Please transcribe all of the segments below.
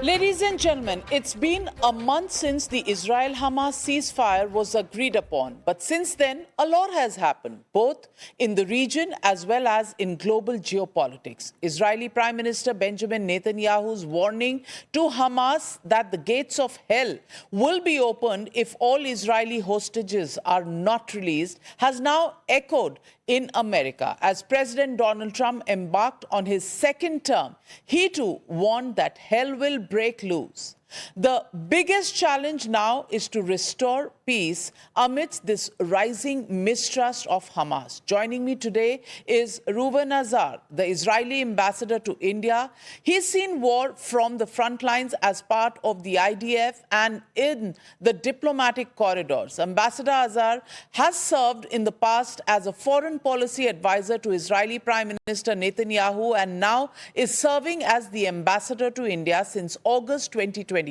Ladies and gentlemen, it's been a month since the Israel-Hamas ceasefire was agreed upon. But since then, a lot has happened, both in the region as well as in global geopolitics. Israeli Prime Minister Benjamin Netanyahu's warning to Hamas that the gates of hell will be opened if all Israeli hostages are not released has now echoed in America. As President Donald Trump embarked on his second term, he too warned that hell will break loose. The biggest challenge now is to restore peace amidst this rising mistrust of Hamas. Joining me today is Reuven Azar, the Israeli ambassador to India. He's seen war from the front lines as part of the IDF and in the diplomatic corridors. Ambassador Azar has served in the past as a foreign policy advisor to Israeli Prime Minister Netanyahu and now is serving as the ambassador to India since August 2024.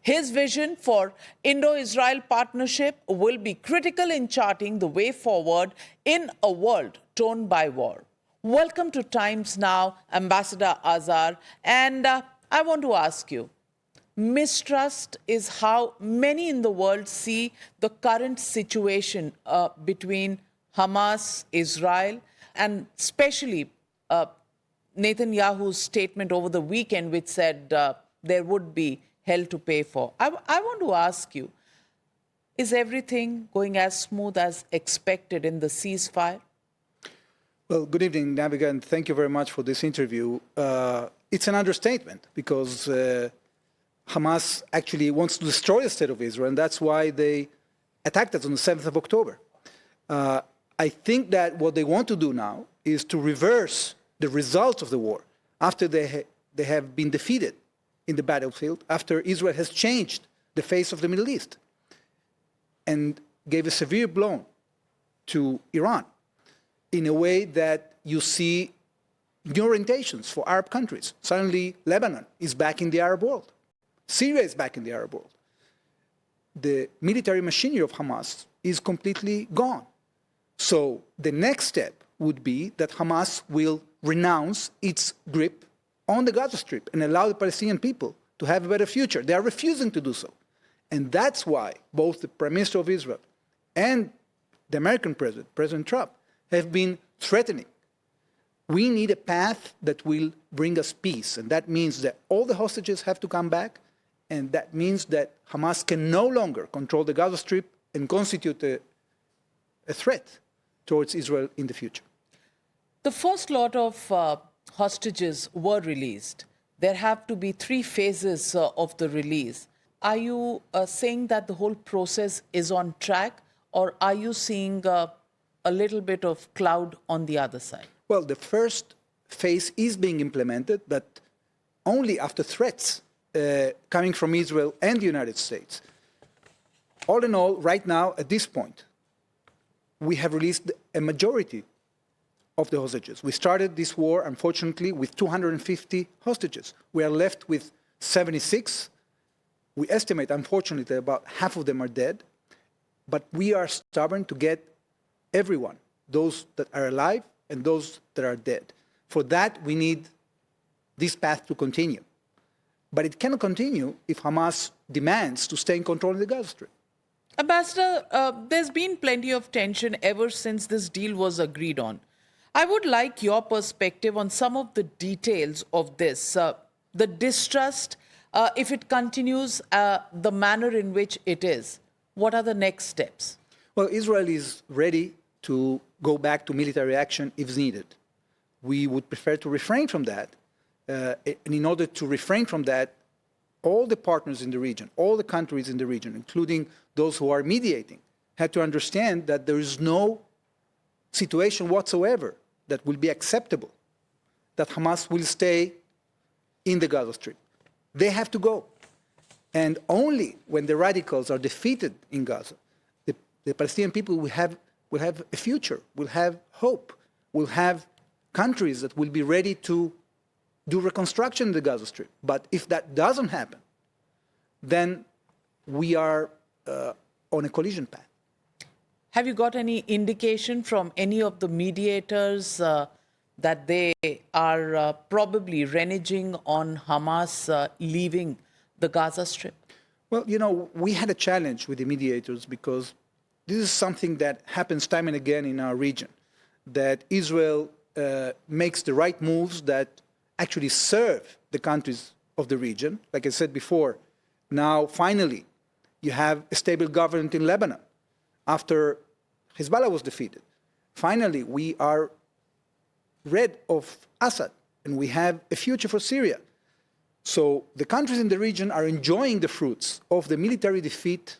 His vision for Indo-Israel partnership will be critical in charting the way forward in a world torn by war. Welcome to Times Now, Ambassador Azar. And I want to ask you, mistrust is how many in the world see the current situation between Hamas, Israel, and especially Netanyahu's statement over the weekend, which said there would be hell to pay for. I want to ask you, is everything going as smooth as expected in the ceasefire? Well, good evening, Navika, and thank you very much for this interview. It's an understatement because Hamas actually wants to destroy the state of Israel, and that's why they attacked us on the 7th of October. I think that what they want to do now is to reverse the results of the war after they have been defeated in the battlefield, after Israel has changed the face of the Middle East and gave a severe blow to Iran in a way that you see new orientations for Arab countries. Suddenly, Lebanon is back in the Arab world. Syria is back in the Arab world. The military machinery of Hamas is completely gone. So the next step would be that Hamas will renounce its grip on the Gaza Strip and allow the Palestinian people to have a better future. They are refusing to do so. And that's why both the Prime Minister of Israel and the American President, President Trump, have been threatening. We need a path that will bring us peace. And that means that all the hostages have to come back. And that means that Hamas can no longer control the Gaza Strip and constitute a threat towards Israel in the future. The first lot of hostages were released. There have to be 3 phases of the release. Are you saying that the whole process is on track, or are you seeing a little bit of cloud on the other side? Well, the first phase is being implemented, but only after threats coming from Israel and the United States. All in all, right now, at this point, we have released a majority of the hostages. We started this war, unfortunately, with 250 hostages. We are left with 76. We estimate, unfortunately, that about half of them are dead. But we are stubborn to get everyone, those that are alive and those that are dead. For that, we need this path to continue. But it cannot continue if Hamas demands to stay in control of the Gaza Strip. Ambassador, there's been plenty of tension ever since this deal was agreed on. I would like your perspective on some of the details of this. The distrust, if it continues the manner in which it is, what are the next steps? Well, Israel is ready to go back to military action if needed. We would prefer to refrain from that. And in order to refrain from that, all the partners in the region, all the countries in the region, including those who are mediating, had to understand that there is no situation whatsoever that will be acceptable, that Hamas will stay in the Gaza Strip. They have to go. And only when the radicals are defeated in Gaza, the Palestinian people will have a future, will have hope, will have countries that will be ready to do reconstruction in the Gaza Strip. But if that doesn't happen, then we are on a collision path. Have you got any indication from any of the mediators that they are probably reneging on Hamas leaving the Gaza Strip? Well, we had a challenge with the mediators because this is something that happens time and again in our region, that Israel makes the right moves that actually serve the countries of the region. Like I said before, now finally you have a stable government in Lebanon after Hezbollah was defeated. Finally, we are rid of Assad and we have a future for Syria. So the countries in the region are enjoying the fruits of the military defeat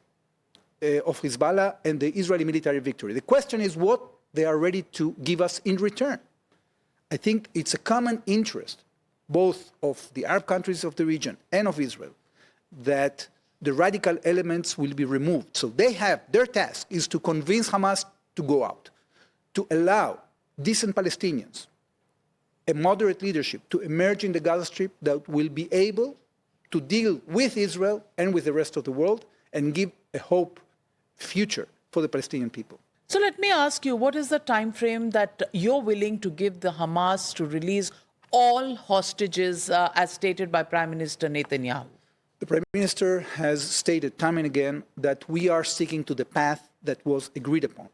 of Hezbollah and the Israeli military victory. The question is what they are ready to give us in return. I think it's a common interest, both of the Arab countries of the region and of Israel, that the radical elements will be removed. So their task is to convince Hamas to go out, to allow decent Palestinians, a moderate leadership to emerge in the Gaza Strip that will be able to deal with Israel and with the rest of the world and give a hope future for the Palestinian people. So let me ask you, what is the time frame that you're willing to give the Hamas to release all hostages as stated by Prime Minister Netanyahu? The Prime Minister has stated time and again that we are sticking to the path that was agreed upon,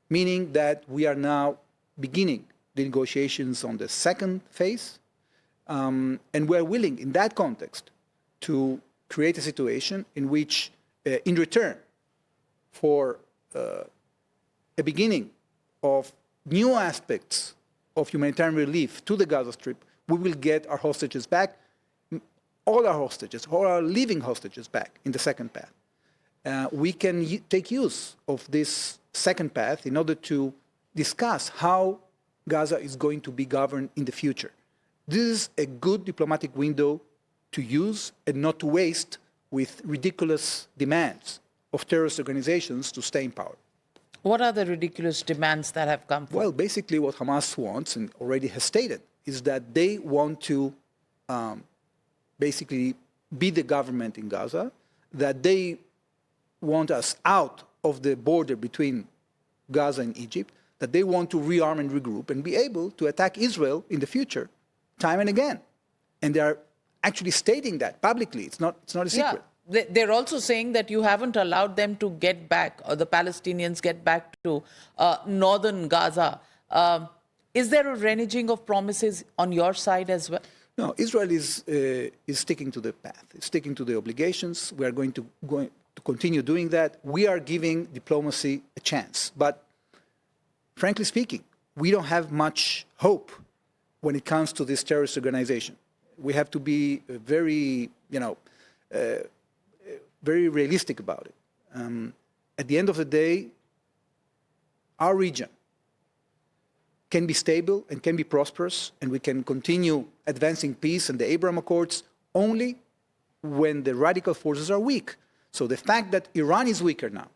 meaning that we are now beginning the negotiations on the second phase, and we're willing in that context to create a situation in which, in return for a beginning of new aspects of humanitarian relief to the Gaza Strip, we will get our hostages back, all our living hostages back in the second path. We can take use of this second path in order to discuss how Gaza is going to be governed in the future. This is a good diplomatic window to use and not to waste with ridiculous demands of terrorist organizations to stay in power. What are the ridiculous demands that have come forward? Well, basically what Hamas wants, and already has stated, is that they want to basically be the government in Gaza, that they want us out of the border between Gaza and Egypt, that they want to rearm and regroup and be able to attack Israel in the future, time and again. And they are actually stating that publicly. It's not a secret. Yeah. They're also saying that you haven't allowed them to get back, or the Palestinians get back to northern Gaza. Is there a reneging of promises on your side as well? No, Israel is sticking to the path. It's sticking to the obligations. We are going to continue doing that. We are giving diplomacy a chance. But frankly speaking, we don't have much hope when it comes to this terrorist organization. We have to be very, very realistic about it. At the end of the day, our region can be stable and can be prosperous, and we can continue advancing peace and the Abraham Accords only when the radical forces are weak. So the fact that Iran is weaker now,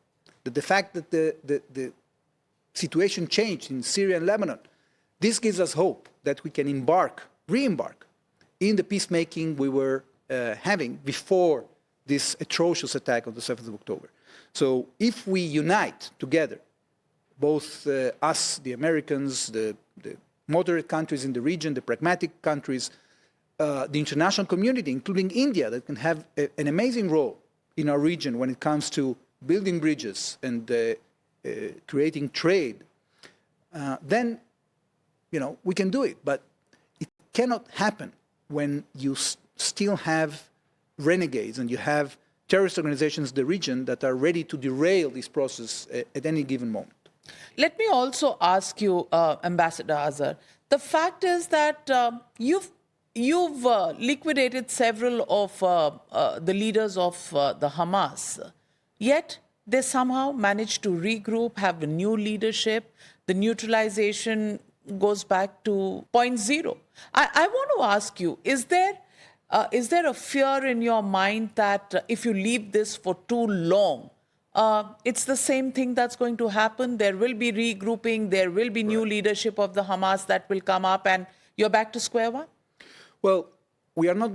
that the fact that the situation changed in Syria and Lebanon, this gives us hope that we can re-embark in the peacemaking we were having before this atrocious attack on the 7th of October. So if we unite together, both us, the Americans, the moderate countries in the region, the pragmatic countries, the international community, including India, that can have an amazing role in our region when it comes to building bridges and creating trade, then we can do it. But it cannot happen when you still have renegades and you have terrorist organizations in the region that are ready to derail this process at any given moment. Let me also ask you, Ambassador Azar, the fact is that you've liquidated several of the leaders of the Hamas, yet they somehow managed to regroup, have a new leadership, the neutralization goes back to point zero. I want to ask you, is there a fear in your mind that if you leave this for too long, it's the same thing that's going to happen? There will be regrouping, there will be new leadership of the Hamas that will come up, and you're back to square one? Well, we are not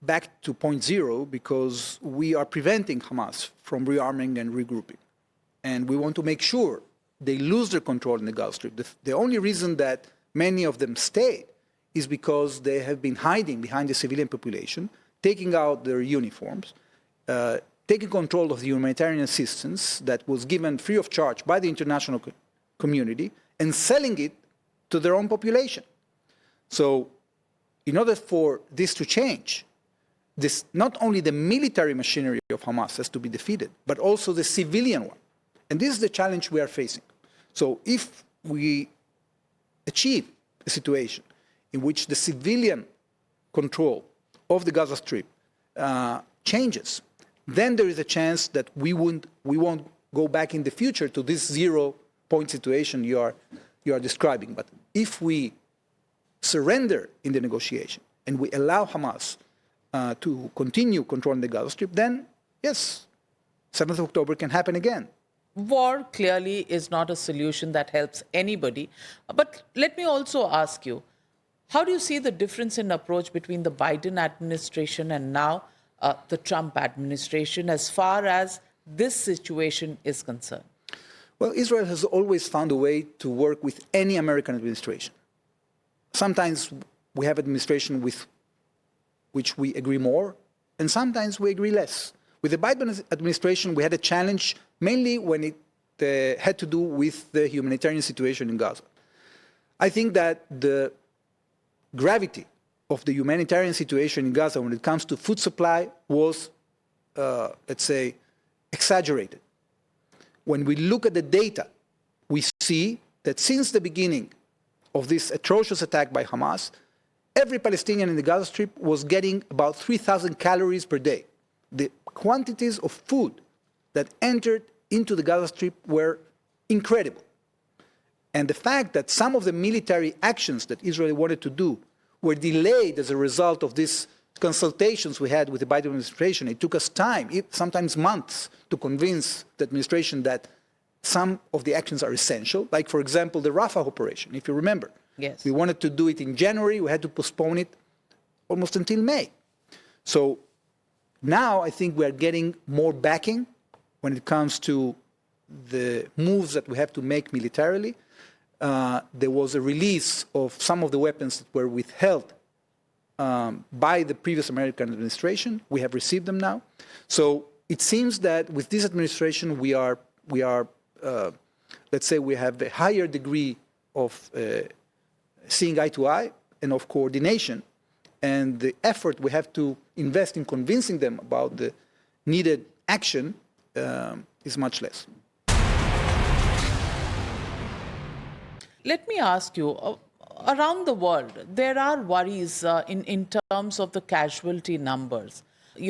back to point zero because we are preventing Hamas from rearming and regrouping. And we want to make sure they lose their control in the Gaza Strip. The only reason that many of them stayed is because they have been hiding behind the civilian population, taking out their uniforms, taking control of the humanitarian assistance that was given free of charge by the international community and selling it to their own population. So in order for this to change, not only the military machinery of Hamas has to be defeated, but also the civilian one. And this is the challenge we are facing. So if we achieve a situation in which the civilian control of the Gaza Strip changes, then there is a chance that we won't go back in the future to this zero-point situation you are describing. But if we surrender in the negotiation and we allow Hamas to continue controlling the Gaza Strip, then yes, 7th of October can happen again. War clearly is not a solution that helps anybody. But let me also ask you, how do you see the difference in approach between the Biden administration and now the Trump administration as far as this situation is concerned? Well, Israel has always found a way to work with any American administration. Sometimes we have administration with which we agree more, and sometimes we agree less. With the Biden administration, we had a challenge mainly when it had to do with the humanitarian situation in Gaza. I think that the gravity of the humanitarian situation in Gaza when it comes to food supply was, let's say, exaggerated. When we look at the data, we see that since the beginning of this atrocious attack by Hamas, every Palestinian in the Gaza Strip was getting about 3,000 calories per day. The quantities of food that entered into the Gaza Strip were incredible. And the fact that some of the military actions that Israel wanted to do were delayed as a result of these consultations we had with the Biden administration, it took us time, sometimes months, to convince the administration that some of the actions are essential, like, for example, the Rafah operation, if you remember. Yes. We wanted to do it in January. We had to postpone it almost until May. So now I think we are getting more backing when it comes to the moves that we have to make militarily. There was a release of some of the weapons that were withheld by the previous American administration. We have received them now. So it seems that with this administration, we are let's say, we have a higher degree of seeing eye to eye and of coordination, and the effort we have to invest in convincing them about the needed action is much less. Let me ask you, around the world, there are worries in terms of the casualty numbers,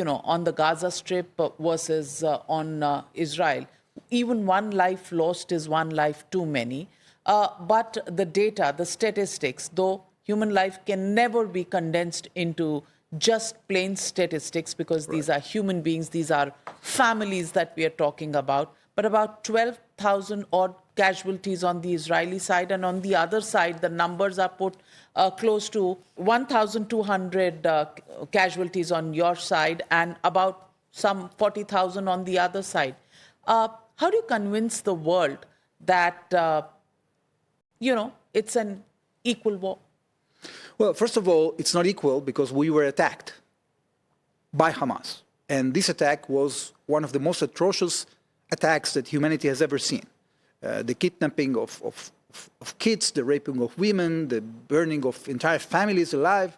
on the Gaza Strip versus on Israel. Even one life lost is one life too many. But the data, the statistics, though human life can never be condensed into just plain statistics because these are human beings, these are families that we are talking about, but about 12,000 odd casualties on the Israeli side, and on the other side, the numbers are put close to 1,200 casualties on your side and about some 40,000 on the other side. How do you convince the world that, it's an equal war? Well, first of all, it's not equal because we were attacked by Hamas. And this attack was one of the most atrocious attacks that humanity has ever seen. The kidnapping of kids, the raping of women, the burning of entire families alive.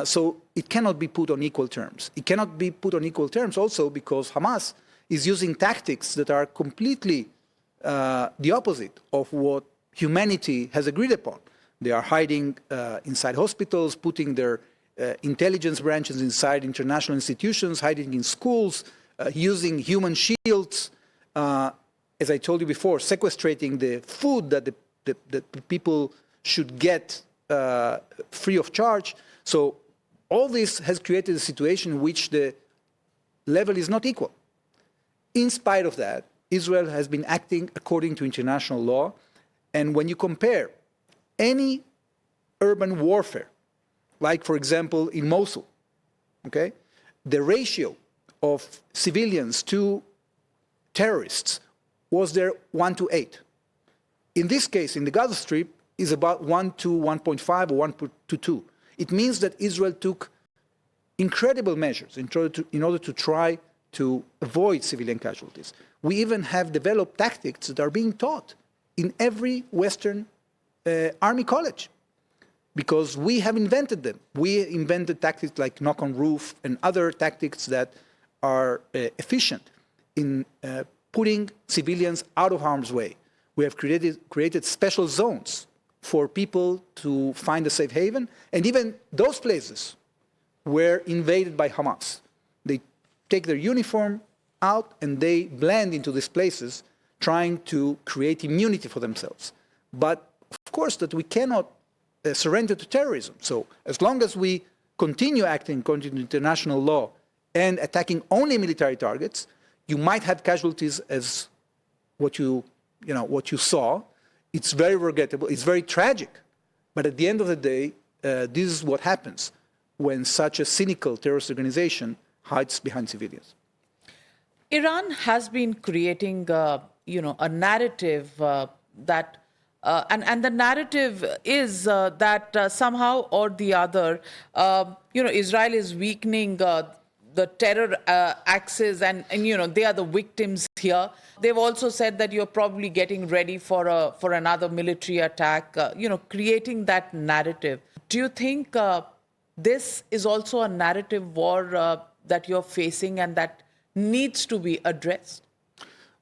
So it cannot be put on equal terms. It cannot be put on equal terms also because Hamas is using tactics that are completely the opposite of what humanity has agreed upon. They are hiding inside hospitals, putting their intelligence branches inside international institutions, hiding in schools, using human shields, as I told you before, sequestrating the food that the people should get free of charge. So all this has created a situation in which the level is not equal. In spite of that, Israel has been acting according to international law. And when you compare any urban warfare, like, for example, in Mosul, okay, the ratio of civilians to terrorists was there 1 to 8. In this case, in the Gaza Strip, is about 1 to 1.5 or 1 to 2. It means that Israel took incredible measures in order to try to avoid civilian casualties. We even have developed tactics that are being taught in every Western army college because we have invented them. We invented tactics like knock on roof and other tactics that are efficient in putting civilians out of harm's way. We have created special zones for people to find a safe haven, and even those places were invaded by Hamas. They take their uniform out and they blend into these places, trying to create immunity for themselves. But of course that we cannot surrender to terrorism. So as long as we continue acting according to international law and attacking only military targets, you might have casualties as what you saw. It's very regrettable, it's very tragic. But at the end of the day, this is what happens when such a cynical terrorist organization hides behind civilians. Iran has been creating, a narrative that, and the narrative is that somehow or the other, Israel is weakening the terror axis, and they are the victims here. They've also said that you're probably getting ready for another military attack. Creating that narrative. Do you think this is also a narrative war that you're facing and that needs to be addressed?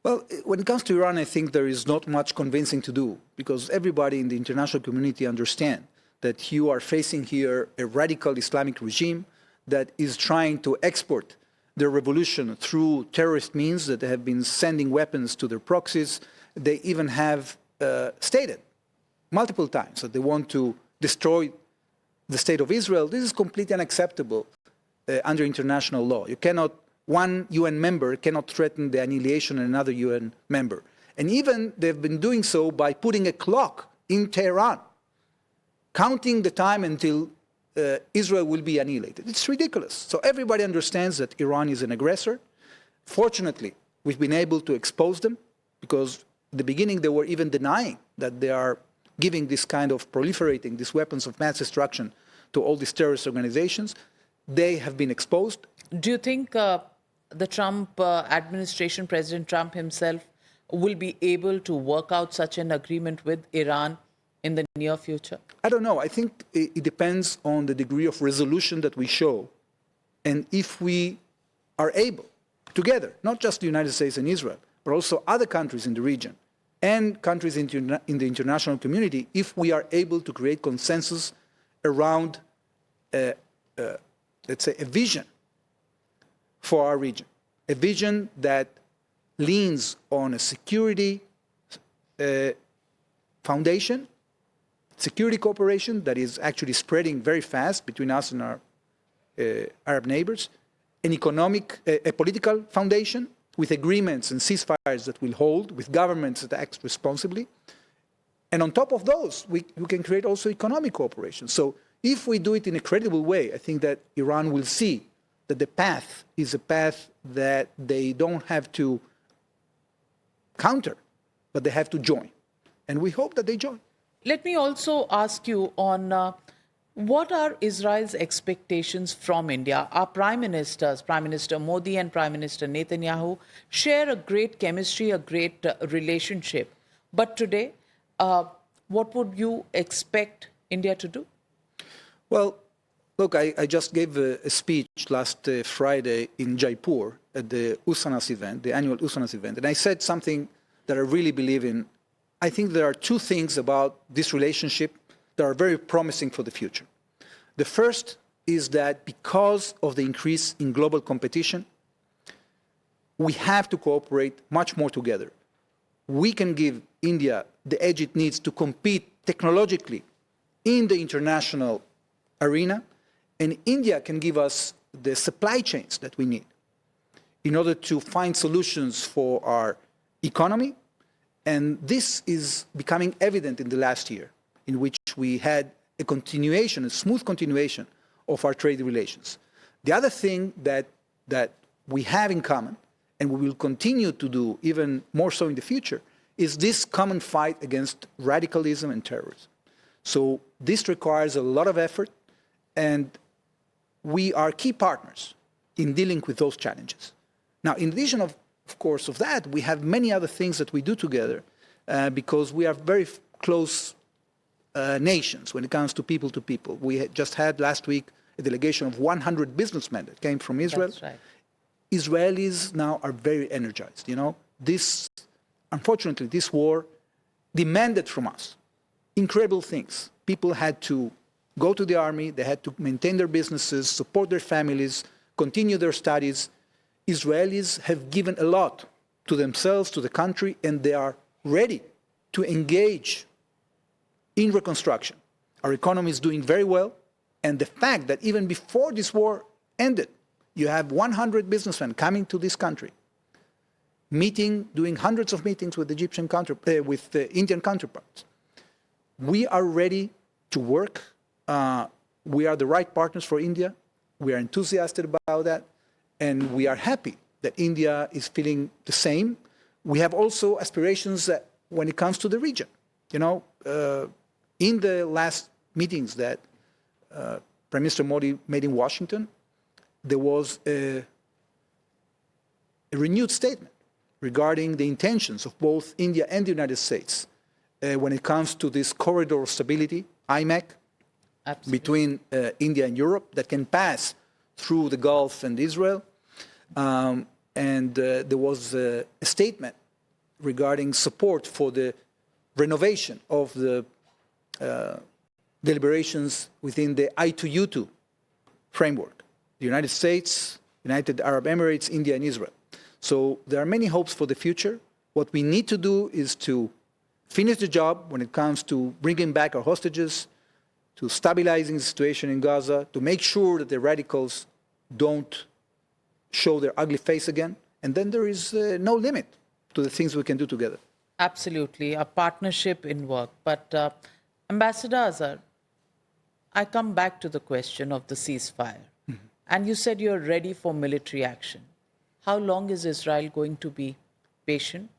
Well, when it comes to Iran, I think there is not much convincing to do because everybody in the international community understands that you are facing here a radical Islamic regime that is trying to export their revolution through terrorist means, that they have been sending weapons to their proxies. They even have stated multiple times that they want to destroy the state of Israel. This is completely unacceptable under international law. One UN member cannot threaten the annihilation of another UN member. And even they've been doing so by putting a clock in Tehran, counting the time until Israel will be annihilated. It's ridiculous. So everybody understands that Iran is an aggressor. Fortunately, we've been able to expose them because in the beginning they were even denying that they are giving this kind of proliferating these weapons of mass destruction to all these terrorist organizations. They have been exposed. Do you think the Trump administration, President Trump himself, will be able to work out such an agreement with Iran in the near future? I don't know. I think it depends on the degree of resolution that we show. And if we are able, together, not just the United States and Israel, but also other countries in the region and countries in the international community, if we are able to create consensus around, let's say, a vision for our region, a vision that leans on a security foundation, security cooperation that is actually spreading very fast between us and our Arab neighbors, a political foundation with agreements and ceasefires that will hold, with governments that act responsibly. And on top of those, we can create also economic cooperation. So if we do it in a credible way, I think that Iran will see that the path is a path that they don't have to counter, but they have to join. And we hope that they join. Let me also ask you on what are Israel's expectations from India? Our prime ministers, Prime Minister Modi and Prime Minister Netanyahu, share a great chemistry, a great relationship. But today, what would you expect India to do? Well, look, I just gave a speech last Friday in Jaipur at the USANAS event, the annual USANAS event, and I said something that I really believe in. I think there are two things about this relationship that are very promising for the future. The first is that because of the increase in global competition, we have to cooperate much more together. We can give India the edge it needs to compete technologically in the international arena, and India can give us the supply chains that we need in order to find solutions for our economy. And this is becoming evident in the last year, in which we had a continuation, a smooth continuation of our trade relations. The other thing that we have in common, and we will continue to do even more so in the future, is this common fight against radicalism and terrorism. So this requires a lot of effort, and we are key partners in dealing with those challenges. Now, in addition, of course, of that, we have many other things that we do together because we are very close nations when it comes to people. We just had last week a delegation of 100 businessmen that came from Israel. That's right. Israelis now are very energized. You know, unfortunately, this war demanded from us incredible things. People had to go to the army, they had to maintain their businesses, support their families, continue their studies. Israelis have given a lot to themselves, to the country, and they are ready to engage in reconstruction. Our economy is doing very well, and the fact that even before this war ended, you have 100 businessmen coming to this country, doing hundreds of meetings with the Indian counterparts. We are ready to work. We are the right partners for India. We are enthusiastic about that, and we are happy that India is feeling the same. We have also aspirations when it comes to the region. You know, in the last meetings that Prime Minister Modi made in Washington, there was a renewed statement regarding the intentions of both India and the United States when it comes to this corridor of stability, IMEC, between India and Europe that can pass through the Gulf and Israel. And there was a statement regarding support for the renovation of the deliberations within the I2U2 framework, the United States, United Arab Emirates, India, and Israel. So there are many hopes for the future. What we need to do is to finish the job when it comes to bringing back our hostages, to stabilizing the situation in Gaza, to make sure that the radicals don't show their ugly face again. And then there is no limit to the things we can do together. Absolutely, a partnership in work. But Ambassador Azar, I come back to the question of the ceasefire. Mm-hmm. And you said you're ready for military action. How long is Israel going to be patient?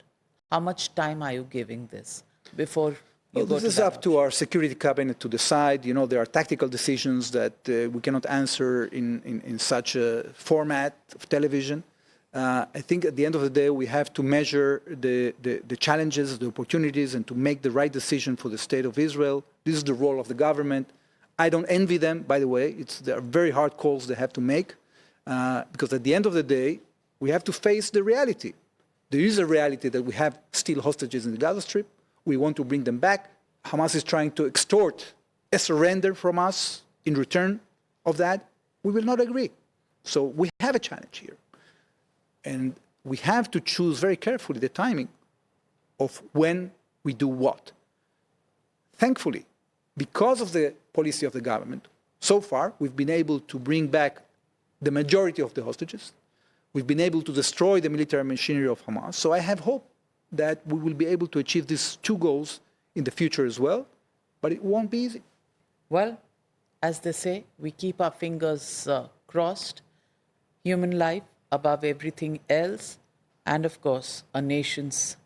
How much time are you giving this before you go to that? This is up to our security cabinet to decide. You know, there are tactical decisions that we cannot answer in such a format of television. I think at the end of the day, we have to measure the challenges, the opportunities, and to make the right decision for the state of Israel. This is the role of the government. I don't envy them, by the way. There are very hard calls they have to make because at the end of the day, we have to face the reality. There is a reality that we have still hostages in the Gaza Strip. We want to bring them back. Hamas is trying to extort a surrender from us in return of that. We will not agree. So we have a challenge here. And we have to choose very carefully the timing of when we do what. Thankfully, because of the policy of the government, so far we've been able to bring back the majority of the hostages. We've been able to destroy the military machinery of Hamas. So I have hope that we will be able to achieve these two goals in the future as well, but it won't be easy. Well, as they say, we keep our fingers crossed. Human life above everything else, and of course, a nation's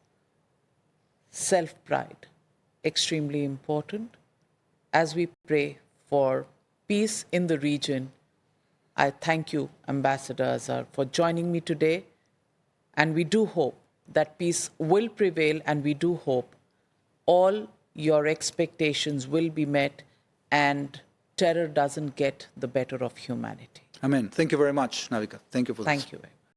self-pride, extremely important. As we pray for peace in the region, I thank you, Ambassador Azar, for joining me today. And we do hope that peace will prevail, and we do hope all your expectations will be met and terror doesn't get the better of humanity. Amen. Thank you very much, Navika. Thank you for this. Thank you.